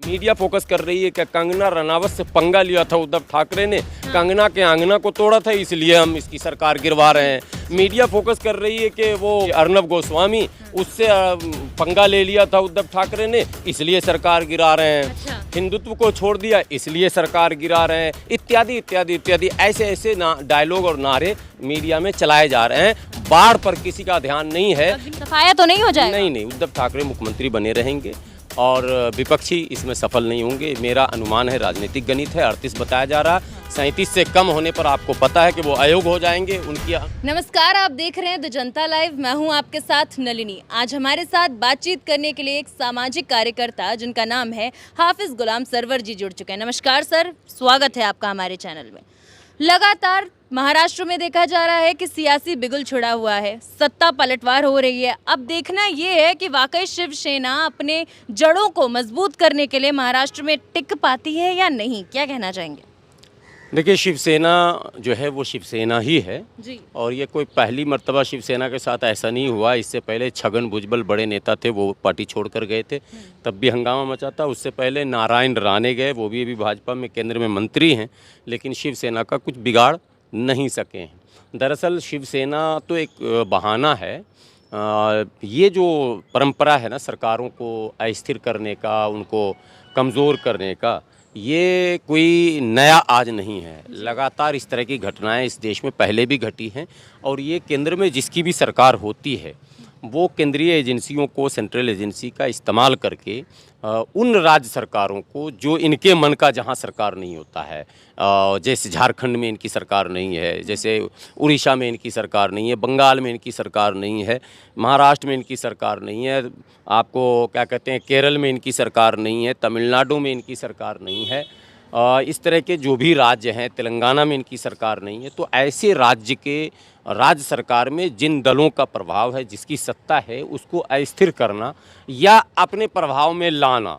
Media focus कर रही है कि कंगना रनावत से पंगा लिया था उद्धव ठाकरे ने, कंगना के आंगना को तोड़ा था इसलिए हम इसकी सरकार गिरवा रहे हैं। मीडिया फोकस कर रही है कि वो अर्नब गोस्वामी उससे पंगा ले लिया था उद्धव ठाकरे ने इसलिए सरकार गिरा रहे हैं। अच्छा। हिंदुत्व को छोड़ दिया इसलिए सरकार गिरा रहे हैं, इत्यादि इत्यादि इत्यादि ऐसे ऐसे डायलॉग और नारे मीडिया में चलाए जा रहे हैं। बाढ़ पर किसी का ध्यान नहीं है। सफाया तो नहीं हो जाएगा? नहीं, उद्धव ठाकरे मुख्यमंत्री बने रहेंगे और विपक्षी इसमें सफल नहीं होंगे। मेरा अनुमान है, राजनीतिक गणित है, 38 बताया जा रहा, 37 से कम होने पर आपको पता है कि वो अयोग्य हो जाएंगे। उनकी नमस्कार, आप देख रहे हैं द जनता लाइव। मैं हूं आपके साथ नलिनी। आज हमारे साथ बातचीत करने के लिए एक सामाजिक कार्यकर्ता जिनका नाम है हाफिज गुलाम सरवर जी जुड़ चुके हैं। नमस्कार सर, स्वागत है आपका हमारे चैनल में। लगातार महाराष्ट्र में देखा जा रहा है कि सियासी बिगुल छिड़ा हुआ है, सत्ता पलटवार हो रही है। अब देखना ये है कि वाकई शिवसेना अपने जड़ों को मजबूत करने के लिए महाराष्ट्र में टिक पाती है या नहीं, क्या कहना चाहेंगे? देखिए, शिवसेना जो है वो शिवसेना ही है जी। और ये कोई पहली मर्तबा शिवसेना के साथ ऐसा नहीं हुआ। इससे पहले छगन भुजबल बड़े नेता थे, वो पार्टी छोड़कर गए थे, तब भी हंगामा मचा था। उससे पहले नारायण राणे गए, वो भी अभी भाजपा में केंद्र में मंत्री हैं, लेकिन शिवसेना का कुछ बिगाड़ नहीं सके हैं। दरअसल शिवसेना तो एक बहाना है। ये जो परंपरा है ना सरकारों को अस्थिर करने का, उनको कमज़ोर करने का, ये कोई नया आज नहीं है। लगातार इस तरह की घटनाएं इस देश में पहले भी घटी हैं और ये केंद्र में जिसकी भी सरकार होती है वो केंद्रीय एजेंसियों को, सेंट्रल एजेंसी का इस्तेमाल करके उन राज्य सरकारों को जो इनके मन का, जहां सरकार नहीं होता है, जैसे झारखंड में इनकी सरकार नहीं है, जैसे उड़ीसा में इनकी सरकार नहीं है, बंगाल में इनकी सरकार नहीं है, महाराष्ट्र में इनकी सरकार नहीं है, आपको क्या कहते हैं केरल में इनकी सरकार नहीं है, तमिलनाडु में इनकी सरकार नहीं है, इस तरह के जो भी राज्य हैं, तेलंगाना में इनकी सरकार नहीं है। तो ऐसे राज्य के राज्य सरकार में जिन दलों का प्रभाव है, जिसकी सत्ता है, उसको अस्थिर करना या अपने प्रभाव में लाना,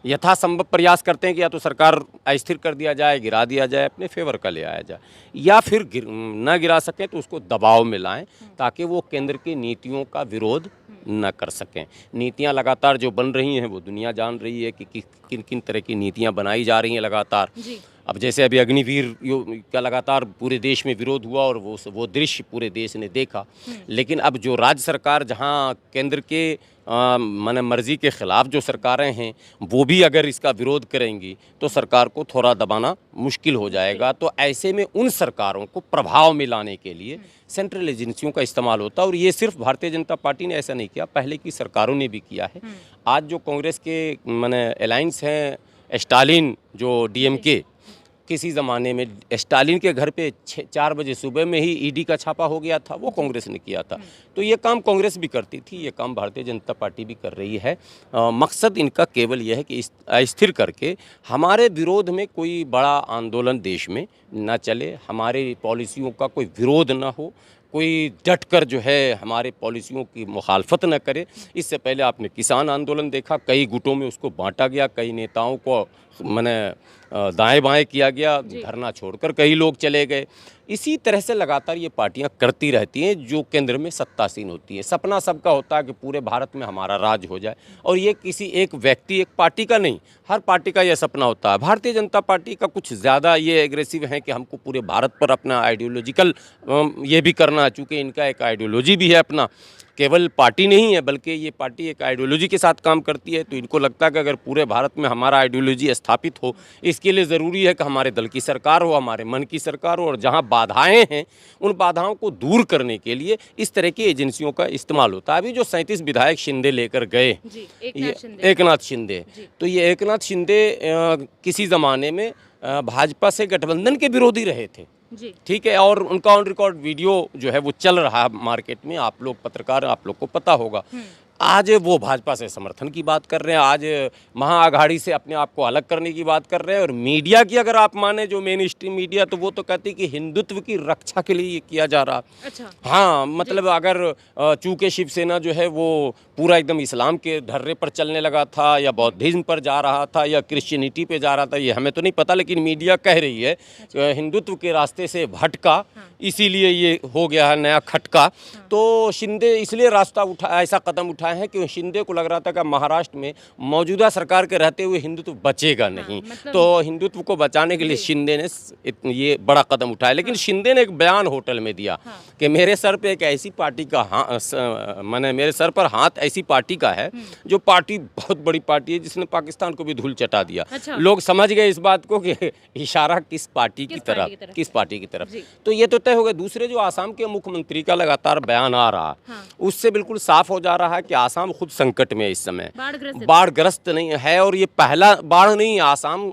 यथासंभव प्रयास करते हैं कि या तो सरकार अस्थिर कर दिया जाए, गिरा दिया जाए, अपने फेवर का ले आया जाए, या फिर न गिरा सकें तो उसको दबाव में लाएं ताकि वो केंद्र की नीतियों का विरोध न कर सकें। नीतियां लगातार जो बन रही हैं वो दुनिया जान रही है कि किन किन तरह की नीतियां बनाई जा रही हैं लगातार। अब जैसे अभी अग्निवीर का लगातार पूरे देश में विरोध हुआ और वो दृश्य पूरे देश ने देखा। लेकिन अब जो राज्य सरकार, जहां केंद्र के माने मर्जी के खिलाफ जो सरकारें हैं, वो भी अगर इसका विरोध करेंगी तो सरकार को थोड़ा दबाना मुश्किल हो जाएगा। तो ऐसे में उन सरकारों को प्रभाव में लाने के लिए सेंट्रल एजेंसियों का इस्तेमाल होता है। और ये सिर्फ भारतीय जनता पार्टी ने ऐसा नहीं किया, पहले की सरकारों ने भी किया है। आज जो कांग्रेस के माने अलायंस हैं, स्टालिन जो डीएमके, किसी ज़माने में स्टालिन के घर पे 4 बजे सुबह में ही ईडी का छापा हो गया था, वो कांग्रेस ने किया था। तो ये काम कांग्रेस भी करती थी, ये काम भारतीय जनता पार्टी भी कर रही है। मकसद इनका केवल यह है कि अस्थिर करके हमारे विरोध में कोई बड़ा आंदोलन देश में न चले, हमारे पॉलिसियों का कोई विरोध न हो, कोई डट कर जो है हमारे पॉलिसियों की मुखालफत न करे। इससे पहले आपने किसान आंदोलन देखा, कई गुटों में उसको बांटा गया, कई नेताओं को माने दाएं बाएं किया गया, धरना छोड़कर कई लोग चले गए। इसी तरह से लगातार ये पार्टियां करती रहती हैं जो केंद्र में सत्तासीन होती हैं। सपना सबका होता है कि पूरे भारत में हमारा राज हो जाए, और ये किसी एक व्यक्ति, एक पार्टी का नहीं, हर पार्टी का ये सपना होता है। भारतीय जनता पार्टी का कुछ ज़्यादा ये एग्रेसिव है कि हमको पूरे भारत पर अपना आइडियोलॉजिकल ये भी करना, चूँकि इनका एक आइडियोलॉजी भी है अपना, केवल पार्टी नहीं है बल्कि ये पार्टी एक आइडियोलॉजी के साथ काम करती है। तो इनको लगता है कि अगर पूरे भारत में हमारा आइडियोलॉजी स्थापित हो, इसके लिए ज़रूरी है कि हमारे दल की सरकार हो, हमारे मन की सरकार हो, और जहां बाधाएं हैं उन बाधाओं को दूर करने के लिए इस तरह की एजेंसियों का इस्तेमाल होता है। अभी जो 37 विधायक शिंदे लेकर गए, एकनाथ शिंदे, तो ये एकनाथ शिंदे किसी ज़माने में भाजपा से गठबंधन के विरोधी रहे थे, ठीक है, और उनका ऑन रिकॉर्ड वीडियो जो है वो चल रहा है मार्केट में, आप लोग पत्रकार, आप लोग को पता होगा। आज वो भाजपा से समर्थन की बात कर रहे हैं, आज महाआघाड़ी से अपने आप को अलग करने की बात कर रहे हैं। और मीडिया की अगर आप माने, जो मेन स्ट्रीम मीडिया, तो वो तो कहती है कि हिंदुत्व की रक्षा के लिए ये किया जा रहा। अच्छा। हाँ, मतलब अगर चूँकि शिवसेना जो है वो पूरा एकदम इस्लाम के ढर्रे पर चलने लगा था, या बौद्धिज्म पर जा रहा था, या क्रिश्चियनिटी पे जा रहा था, ये हमें तो नहीं पता, लेकिन मीडिया कह रही है हिंदुत्व के रास्ते से भटका, इसीलिए ये हो गया है नया खटका। तो शिंदे इसलिए रास्ता उठा, ऐसा कदम उठाए आए हैं कि शिंदे को लग रहा था कि महाराष्ट्र में मौजूदा सरकार के रहते हुए हिंदुत्व बचेगा नहीं, तो हिंदुत्व को बचाने के लिए शिंदे ने ये बड़ा कदम उठाया। लेकिन शिंदे ने एक बयान होटल में दिया कि मेरे सर पे एक ऐसी पार्टी का मैंने मेरे सर पर हाथ ऐसी पार्टी का है जो पार्टी बहुत बड़ी पार्टी है जिसने पाकिस्तान को भी धूल चटा दिया। अच्छा। लोग समझ गए इस बात को कि इशारा किस पार्टी की तरफ। तो ये तो तय हो गया। दूसरे जो आसाम के मुख्यमंत्री का लगातार बयान आ रहा उससे बिल्कुल साफ हो जा रहा है कि आसाम खुद संकट में है इस समय, बाढ़ग्रस्त नहीं है। और ये पहला बाढ़ नहीं, आसाम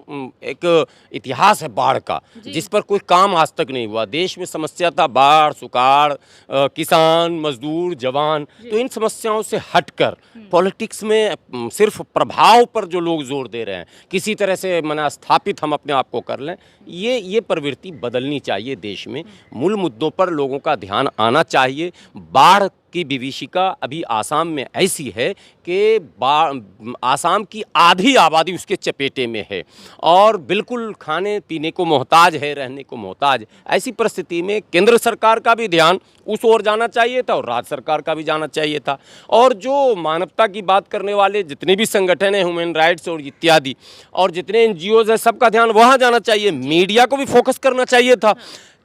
एक इतिहास है बाढ़ का जिस पर कोई काम आज तक नहीं हुआ। देश में समस्या था बाढ़, सुखाड़, किसान, मजदूर, जवान। तो इन समस्याओं से हटकर पॉलिटिक्स में सिर्फ प्रभाव पर जो लोग जोर दे रहे हैं, किसी तरह से मना स्थापित हम अपने आप को कर लें, ये प्रवृत्ति बदलनी चाहिए देश में। मूल मुद्दों पर लोगों का ध्यान आना चाहिए। बाढ़ की विभीषिका अभी आसाम में ऐसी है कि आसाम की आधी आबादी उसके चपेटे में है और बिल्कुल खाने पीने को मोहताज है, रहने को मोहताज। ऐसी परिस्थिति में केंद्र सरकार का भी ध्यान उस ओर जाना चाहिए था और राज्य सरकार का भी जाना चाहिए था। और जो मानवता की बात करने वाले जितने भी संगठन हैं, ह्यूमन राइट्स और इत्यादि, और जितने NGOs हैं, सबका ध्यान वहाँ जाना चाहिए। मीडिया को भी फोकस करना चाहिए था।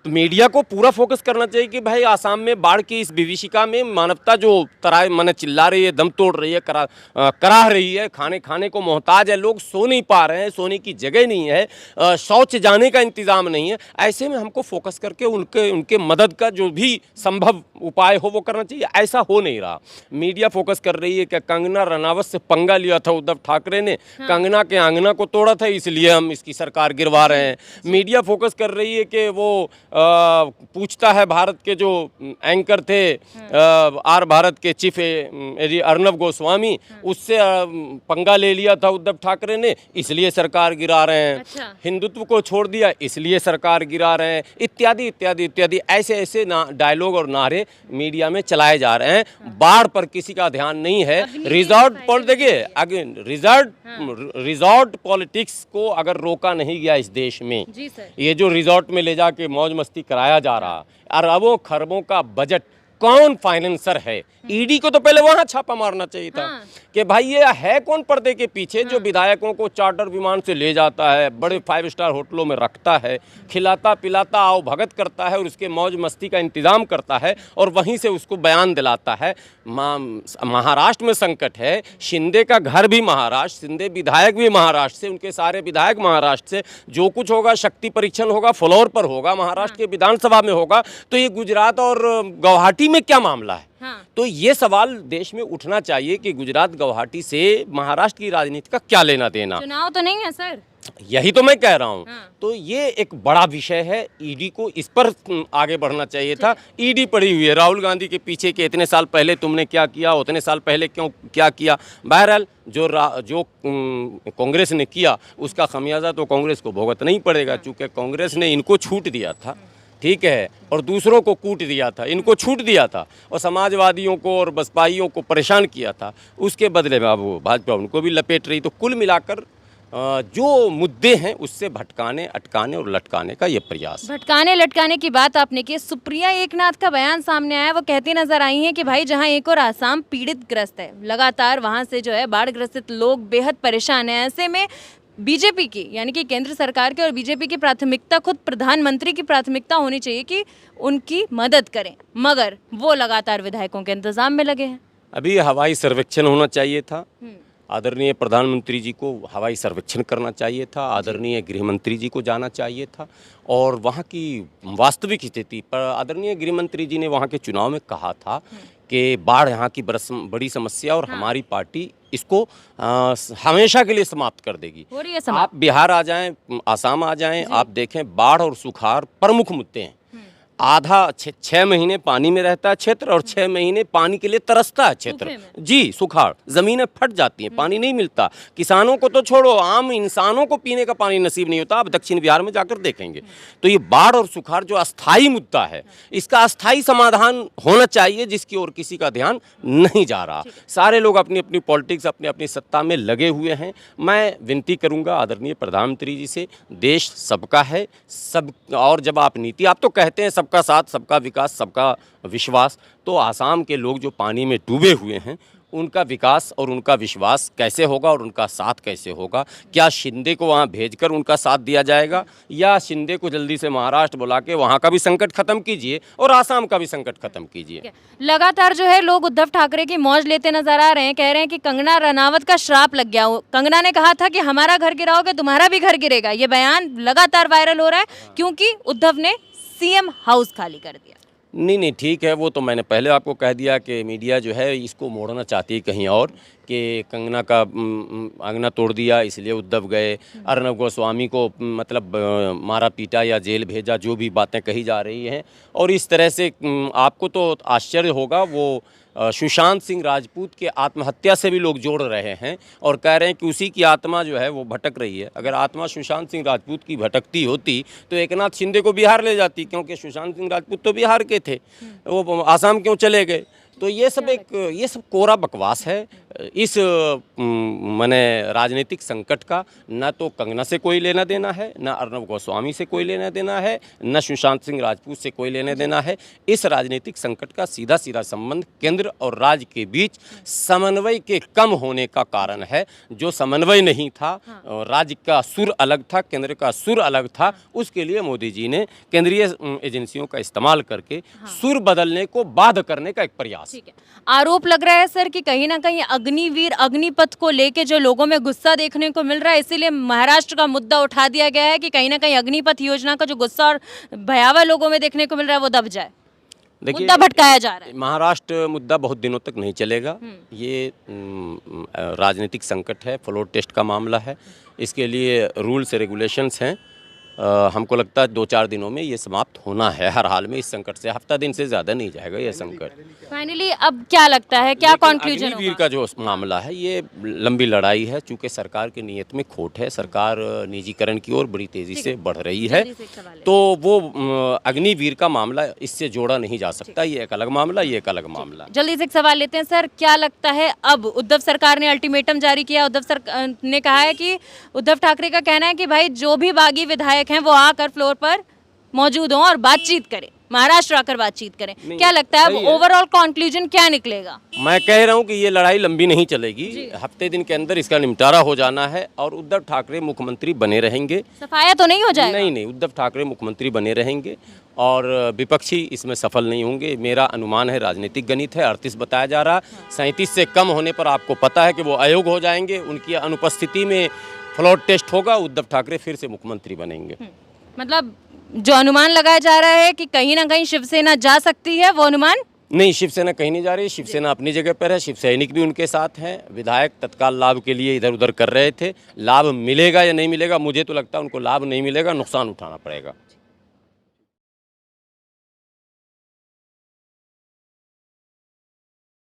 तो मीडिया को पूरा फोकस करना चाहिए कि भाई आसाम में बाढ़ की इस विभीषिका में मानवता जो तराई माने चिल्ला रही है, दम तोड़ रही है, कराह रही है, खाने को मोहताज है, लोग सो नहीं पा रहे हैं, सोने की जगह नहीं है, शौच जाने का इंतज़ाम नहीं है। ऐसे में हमको फोकस करके उनके मदद का जो भी संभव उपाय हो वो करना चाहिए। ऐसा हो नहीं रहा। मीडिया फोकस कर रही है कि कंगना रनावत से पंगा लिया था उद्धव ठाकरे ने, कंगना के आंगना को तोड़ा था इसलिए हम इसकी सरकार गिरवा रहे हैं। मीडिया फोकस कर रही है कि वो पूछता है भारत के जो एंकर थे आर भारत के चीफ अर्नब गोस्वामी, उससे पंगा ले लिया था उद्धव ठाकरे ने इसलिए सरकार गिरा रहे हैं। अच्छा। हिंदुत्व को छोड़ दिया इसलिए सरकार गिरा रहे हैं, इत्यादि इत्यादि इत्यादि। ऐसे डायलॉग और नारे मीडिया में चलाए जा रहे हैं। बाढ़ पर किसी का ध्यान नहीं है। रिजॉर्ट पर देखिए अगेन रिजॉर्ट पॉलिटिक्स को अगर रोका नहीं गया इस देश में, जी सर। ये जो रिजॉर्ट में ले जाके मौज मस्ती कराया जा रहा, अरबों खरबों का बजट कौन फाइनेंसर है? ईडी को तो पहले वहां छापा मारना चाहिए था कि भाई ये है कौन पर्दे के पीछे जो विधायकों को चार्टर विमान से ले जाता है, बड़े 5 स्टार होटलों में रखता है, खिलाता पिलाता आओ भगत करता है और उसके मौज मस्ती का इंतजाम करता है और वहीं से उसको बयान दिलाता है। महाराष्ट्र में संकट है, शिंदे का घर भी महाराष्ट्र, शिंदे विधायक भी महाराष्ट्र से, उनके सारे विधायक महाराष्ट्र से। जो कुछ होगा शक्ति परीक्षण होगा, फ्लोर पर होगा, महाराष्ट्र के विधानसभा में होगा। तो ये गुजरात और गुवाहाटी में क्या मामला है? तो ये सवाल देश में उठना चाहिए कि गुजरात गुवाहाटी से महाराष्ट्र की राजनीति का क्या लेना देना। चुनाव तो नहीं है सर, यही तो मैं कह रहा हूँ। तो ये एक बड़ा विषय है, ईडी को इस पर आगे बढ़ना चाहिए था। ईडी पड़ी हुई है राहुल गांधी के पीछे कि इतने साल पहले तुमने क्या किया, उतने साल पहले क्यों क्या किया। बहरहाल जो कांग्रेस ने किया उसका खमियाजा तो कांग्रेस को भुगतना ही पड़ेगा, चूँकि कांग्रेस ने इनको छूट दिया था, ठीक है, और दूसरों को कूट दिया था, इनको छूट दिया था और समाजवादियों को और बसपाइयों को परेशान किया था। उसके बदले में अब वो भाजपा उनको भी लपेट रही। तो कुल मिलाकर जो मुद्दे हैं उससे भटकाने, अटकाने और लटकाने का ये प्रयास। भटकाने लटकाने की बात आपने की। सुप्रिया एकनाथ का बयान सामने आया, वो कहती नजर आई हैं कि भाई जहां एक और आसाम पीड़ित ग्रस्त है, लगातार वहां से जो है बाढ़ ग्रसित लोग बेहद परेशान हैं। ऐसे में बीजेपी की यानी कि केंद्र सरकार की और बीजेपी की प्राथमिकता, खुद प्रधानमंत्री की प्राथमिकता होनी चाहिए कि उनकी मदद करें, मगर वो लगातार विधायकों के इंतजाम में लगे हैं। अभी हवाई सर्वेक्षण होना चाहिए था, आदरणीय प्रधानमंत्री जी को हवाई सर्वेक्षण करना चाहिए था, आदरणीय गृह मंत्री जी को जाना चाहिए था और वहाँ की वास्तविक स्थिति पर आदरणीय गृह मंत्री जी ने वहाँ के चुनाव में कहा था कि बाढ़ यहाँ की बड़ी समस्या और हमारी पार्टी इसको हमेशा के लिए समाप्त कर देगी। आप बिहार आ जाएं, आसाम आ जाएं, आप देखें बाढ़ और सुखाड़ प्रमुख मुद्दे हैं। आधा 6 महीने पानी में रहता है क्षेत्र और 6 महीने पानी के लिए तरसता है क्षेत्र। जी, सुखाड़, जमीनें फट जाती हैं, पानी नहीं मिलता। किसानों को तो छोड़ो, आम इंसानों को पीने का पानी नसीब नहीं होता। आप दक्षिण बिहार में जाकर देखेंगे तो ये बाढ़ और सुखाड़ जो अस्थाई मुद्दा है, इसका अस्थाई समाधान होना चाहिए, जिसकी ओर किसी का ध्यान नहीं जा रहा। सारे लोग अपनी अपनी पॉलिटिक्स, अपनी अपनी सत्ता में लगे हुए हैं। मैं विनती करूंगा आदरणीय प्रधानमंत्री जी से, देश सबका है, सब, और जब आप नीति, आप तो कहते हैं सबका साथ, सबका विकास, सबका विश्वास, तो आसाम के लोग जो पानी में डूबे हुए हैं उनका विकास और उनका विश्वास कैसे होगा और उनका साथ कैसे होगा। क्या शिंदे को वहाँ भेजकर उनका साथ दिया जाएगा या शिंदे को जल्दी से महाराष्ट्र बुला के वहाँ का भी संकट खत्म कीजिए और आसाम का भी संकट खत्म कीजिए। लगातार जो है लोग उद्धव ठाकरे की मौज लेते नजर आ रहे हैं, कह रहे हैं कि कंगना रनावत का श्राप लग गया। कंगना ने कहा था कि हमारा घर गिराओगे तुम्हारा भी घर गिरेगा। ये बयान लगातार वायरल हो रहा है क्योंकि उद्धव ने सीएम हाउस खाली कर दिया। नहीं, ठीक है, वो तो मैंने पहले आपको कह दिया कि मीडिया जो है इसको मोड़ना चाहती है कहीं और, कि कंगना का आंगना तोड़ दिया इसलिए उद्धव गए, अर्नब गोस्वामी को मतलब मारा पीटा या जेल भेजा, जो भी बातें कही जा रही हैं। और इस तरह से आपको तो आश्चर्य होगा, वो सुशांत सिंह राजपूत के आत्महत्या से भी लोग जोड़ रहे हैं और कह रहे हैं कि उसी की आत्मा जो है वो भटक रही है। अगर आत्मा सुशांत सिंह राजपूत की भटकती होती तो एकनाथ शिंदे को बिहार ले जाती, क्योंकि सुशांत सिंह राजपूत तो बिहार के थे, वो आसाम क्यों चले गए। तो ये सब कोरा बकवास है। इस माने राजनीतिक संकट का न तो कंगना से कोई लेना देना है, न अर्नब गोस्वामी से कोई लेना देना है, न सुशांत सिंह राजपूत से कोई लेना देना है। इस राजनीतिक संकट का सीधा सीधा संबंध केंद्र और राज्य के बीच समन्वय के कम होने का कारण है। जो समन्वय नहीं था, राज्य का सुर अलग था, केंद्र का सुर अलग था, उसके लिए मोदी जी ने केंद्रीय एजेंसियों का इस्तेमाल करके सुर बदलने को बाध्य करने का एक प्रयास। ठीक है, आरोप लग रहा है सर कि कहीं ना कहीं अग्निवीर अग्निपथ को लेके जो लोगों में गुस्सा देखने को मिल रहा है, इसीलिए महाराष्ट्र का मुद्दा उठा दिया गया है कि कहीं ना कहीं अग्निपथ योजना का जो गुस्सा और भयावह लोगों में देखने को मिल रहा है वो दब जाए। देखिए, मुद्दा भटकाया जा रहा है। महाराष्ट्र मुद्दा बहुत दिनों तक नहीं चलेगा। ये राजनीतिक संकट है, फ्लोर टेस्ट का मामला है। इसके लिए रूल्स रेगुलेशंस हैं। हमको लगता है 2-4 दिनों में ये समाप्त होना है। हर हाल में इस संकट से हफ्ता दिन से ज़्यादा नहीं जाएगा ये संकट। फाइनली अब क्या लगता है, क्या कंक्लूजन अग्निवीर का जो मामला है ये लंबी लड़ाई है, चूँकि सरकार की नीयत में खोट है। सरकार निजीकरण की ओर बड़ी तेज़ी से बढ़ रही है, तो वो अग्निवीर का मामला इससे जोड़ा नहीं जा सकता। ये एक अलग मामला, ये एक अलग मामला। जल्दी से एक सवाल लेते हैं सर, क्या लगता है अब उद्धव सरकार ने अल्टीमेटम जारी किया। उद्धव सरकार ने कहा है कि उद्धव ठाकरे का कहना है कि भाई जो भी बागी विधायक हैं वो आकर फ्लोर पर मौजूद हों और बातचीत करें, महाराष्ट्र आकर बातचीत करें। क्या लगता है अब ओवरऑल कंक्लूजन क्या निकलेगा? मैं कह रहा हूं कि ये लड़ाई लंबी नहीं चलेगी, हफ्ते दिन के अंदर इसका निपटारा हो जाना है और उद्धव ठाकरे मुख्यमंत्री बने रहेंगे। सफाया तो नहीं हो जाएगा? नहीं, उद्धव ठाकरे मुख्यमंत्री बने रहेंगे और विपक्षी इसमें सफल नहीं होंगे। मेरा अनुमान है, राजनीतिक गणित है, 38 बताया जा रहा, 37 से कम होने पर आपको पता है कि वो अयोग्य हो जाएंगे। उनकी अनुपस्थिति में फ्लोर टेस्ट होगा, उद्धव ठाकरे फिर से मुख्यमंत्री बनेंगे। मतलब जो अनुमान लगाया जा रहा है कि कहीं ना कहीं शिवसेना जा सकती है, वो अनुमान नहीं, शिवसेना कहीं नहीं जा रही। शिवसेना अपनी जगह पर है, शिव सैनिक भी उनके साथ हैं। विधायक तत्काल लाभ के लिए इधर उधर कर रहे थे। लाभ मिलेगा या नहीं मिलेगा, मुझे तो लगता है उनको लाभ नहीं मिलेगा, नुकसान उठाना पड़ेगा।